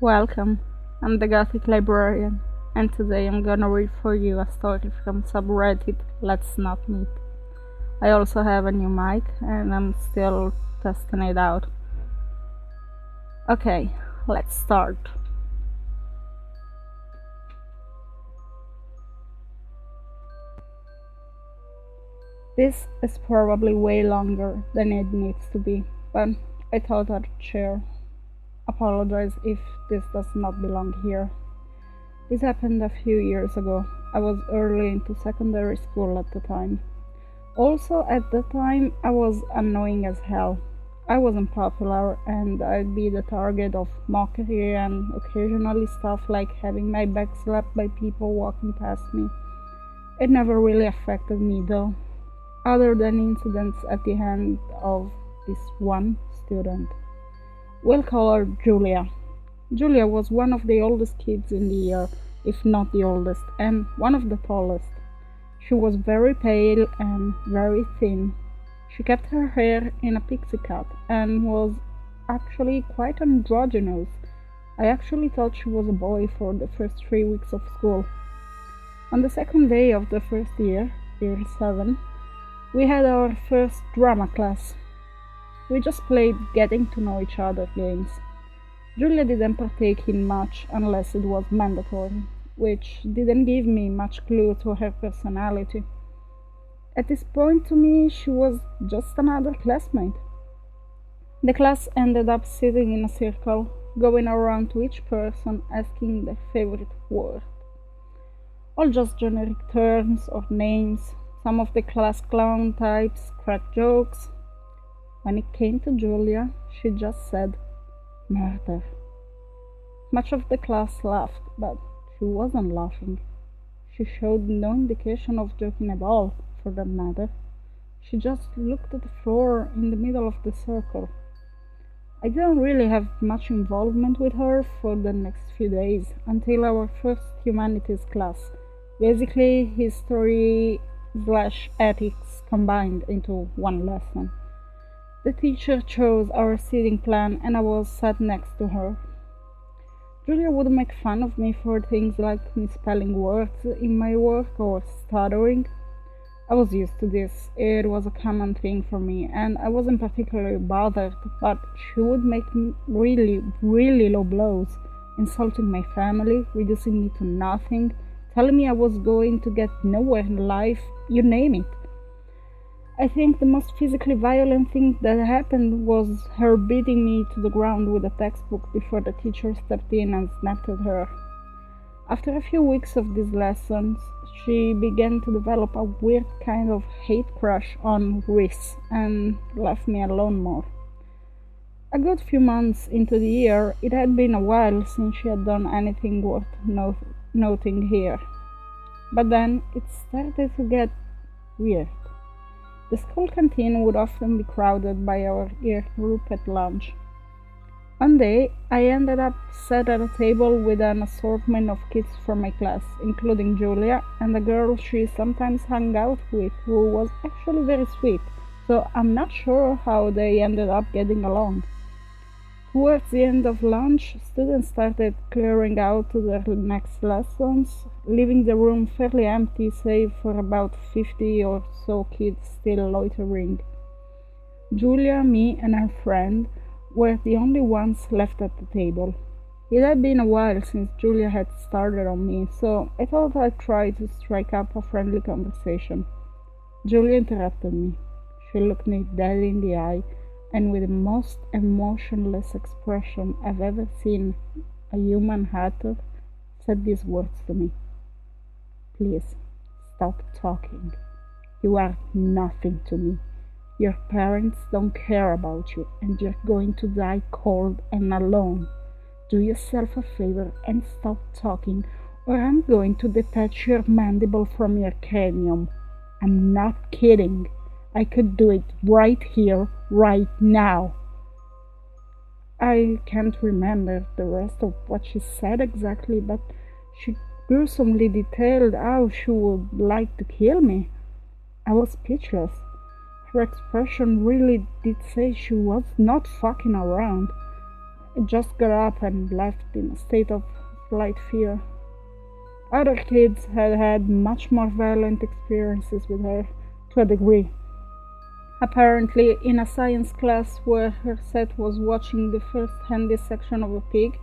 Welcome, I'm the Gothic Librarian, and today I'm gonna read for you a story from subreddit Let's Not Meet. I also have a new mic, and I'm still testing it out. Okay, let's start. This is probably way longer than it needs to be, but I thought I'd share. Apologize if this does not belong here. This happened a few years ago. I was early into secondary school at the time. Also, at the time, I was annoying as hell. I wasn't popular, and I'd be the target of mockery and occasionally stuff like having my back slapped by people walking past me. It never really affected me though, other than incidents at the hand of this one student. We'll call her Julia. Julia was one of the oldest kids in the year, if not the oldest, and one of the tallest. She was very pale and very thin. She kept her hair in a pixie cut and was actually quite androgynous. I actually thought she was a boy for the first 3 weeks of school. On the second day of the first year 7, we had our first drama class. We just played getting to know each other games. Julia didn't partake in much unless it was mandatory, which didn't give me much clue to her personality. At this point, to me, she was just another classmate. The class ended up sitting in a circle, going around to each person asking their favorite word. All just generic terms or names. Some of the class clown types cracked jokes. When it came to Julia, she just said, "Murder." Much of the class laughed, but she wasn't laughing. She showed no indication of joking at all, for that matter. She just looked at the floor in the middle of the circle. I didn't really have much involvement with her for the next few days, until our first humanities class, basically history/ethics combined into one lesson. The teacher chose our seating plan, and I was sat next to her. Julia would make fun of me for things like misspelling words in my work or stuttering. I was used to this. It was a common thing for me, and I wasn't particularly bothered, but she would make really, really low blows, insulting my family, reducing me to nothing, telling me I was going to get nowhere in life, you name it. I think the most physically violent thing that happened was her beating me to the ground with a textbook before the teacher stepped in and snapped at her. After a few weeks of these lessons, she began to develop a weird kind of hate crush on Reese and left me alone more. A good few months into the year, it had been a while since she had done anything worth noting here. But then it started to get weird. The school canteen would often be crowded by our year group at lunch. One day, I ended up sat at a table with an assortment of kids from my class, including Julia and a girl she sometimes hung out with who was actually very sweet, so I'm not sure how they ended up getting along. Towards the end of lunch, students started clearing out to their next lessons, leaving the room fairly empty save for about 50 or so kids still loitering. Julia, me, and her friend were the only ones left at the table. It had been a while since Julia had started on me, so I thought I'd try to strike up a friendly conversation. Julia interrupted me. She looked me dead in the eye, and with the most emotionless expression I've ever seen a human utter, said these words to me. "Please, stop talking. You are nothing to me. Your parents don't care about you, and you're going to die cold and alone. Do yourself a favor and stop talking, or I'm going to detach your mandible from your cranium. I'm not kidding. I could do it right here, right now." I can't remember the rest of what she said exactly, but she gruesomely detailed how she would like to kill me. I was speechless. Her expression really did say she was not fucking around. It just got up and left in a state of slight fear. Other kids had had much more violent experiences with her, to a degree. Apparently, in a science class where her set was watching the first-hand dissection of a pig,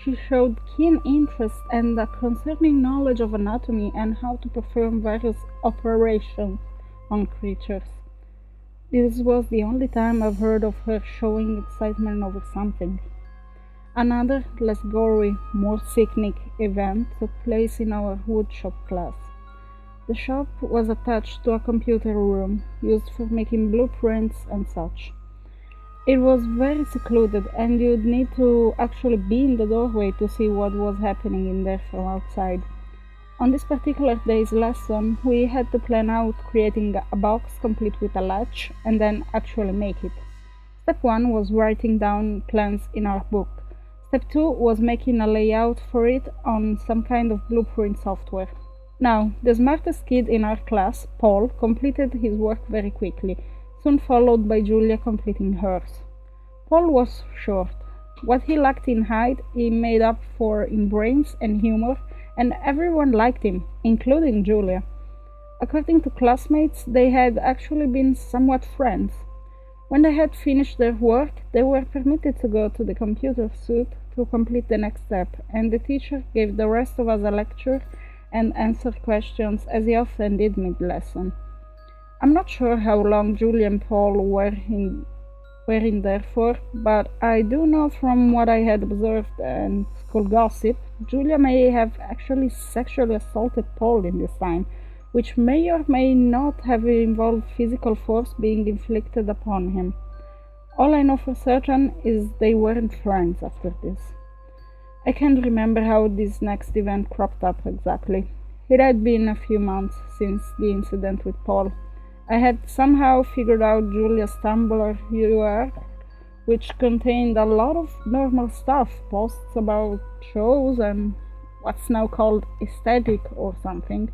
she showed keen interest and a concerning knowledge of anatomy and how to perform various operations on creatures. This was the only time I've heard of her showing excitement over something. Another, less gory, more sickening event took place in our woodshop class. The shop was attached to a computer room, used for making blueprints and such. It was very secluded, and you'd need to actually be in the doorway to see what was happening in there from outside. On this particular day's lesson, we had to plan out creating a box complete with a latch, and then actually make it. Step 1 was writing down plans in our book. Step 2 was making a layout for it on some kind of blueprint software. Now, the smartest kid in our class, Paul, completed his work very quickly, soon followed by Julia completing hers. Paul was short. What he lacked in height, he made up for in brains and humor, and everyone liked him, including Julia. According to classmates, they had actually been somewhat friends. When they had finished their work, they were permitted to go to the computer suite to complete the next step, and the teacher gave the rest of us a lecture and answered questions as he often did mid-lesson. I'm not sure how long Julia and Paul were in there for, but I do know from what I had observed and school gossip, Julia may have actually sexually assaulted Paul in this time, which may or may not have involved physical force being inflicted upon him. All I know for certain is they weren't friends after this. I can't remember how this next event cropped up exactly. It had been a few months since the incident with Paul. I had somehow figured out Julia's Tumblr URL, which contained a lot of normal stuff, posts about shows and what's now called aesthetic or something.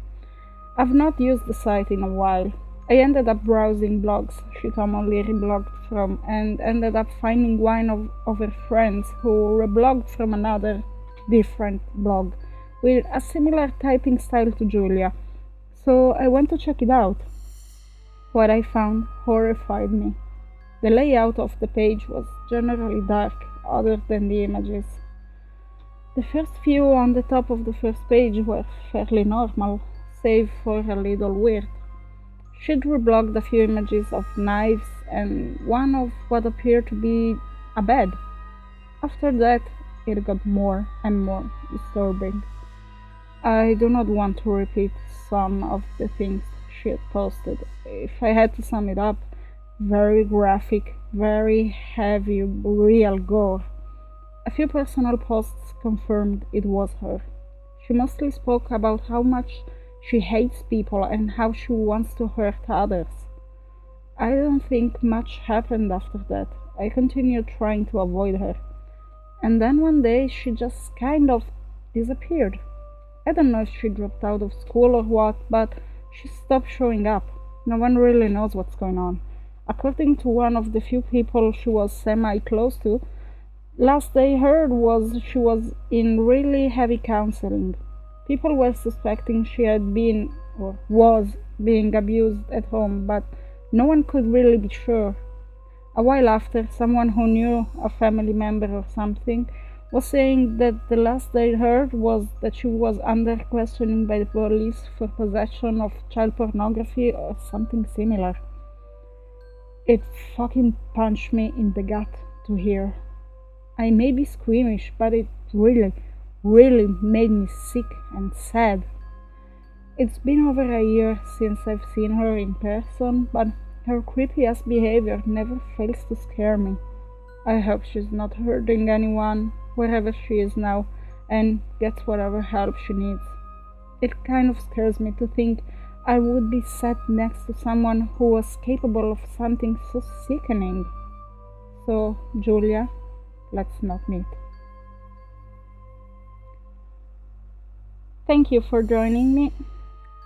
I've not used the site in a while. I ended up browsing blogs she commonly reblogged from, and ended up finding one of her friends who reblogged from another different blog with a similar typing style to Julia, so I went to check it out. What I found horrified me. The layout of the page was generally dark, other than the images. The first few on the top of the first page were fairly normal, save for a little weird. She'd reblogged a few images of knives and one of what appeared to be a bed. After that, it got more and more disturbing. I do not want to repeat some of the things she had posted. If I had to sum it up, very graphic, very heavy, real gore. A few personal posts confirmed it was her. She mostly spoke about how much she hates people and how she wants to hurt others. I don't think much happened after that. I continued trying to avoid her. And then one day she just kind of disappeared. I don't know if she dropped out of school or what, but she stopped showing up. No one really knows what's going on. According to one of the few people she was semi-close to, last they heard was she was in really heavy counseling. People were suspecting she had been or was being abused at home, but no one could really be sure. A while after, someone who knew a family member or something was saying that the last they heard was that she was under questioning by the police for possession of child pornography or something similar. It fucking punched me in the gut to hear. I may be squeamish, but it really made me sick and sad. It's been over a year since I've seen her in person, but her creepy-ass behavior never fails to scare me. I hope she's not hurting anyone, wherever she is now, and gets whatever help she needs. It kind of scares me to think I would be sat next to someone who was capable of something so sickening. So, Julia, let's not meet. Thank you for joining me,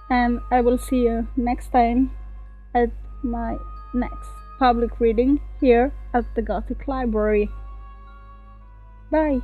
and I will see you next time at my next public reading here at the Gothic Library. Bye!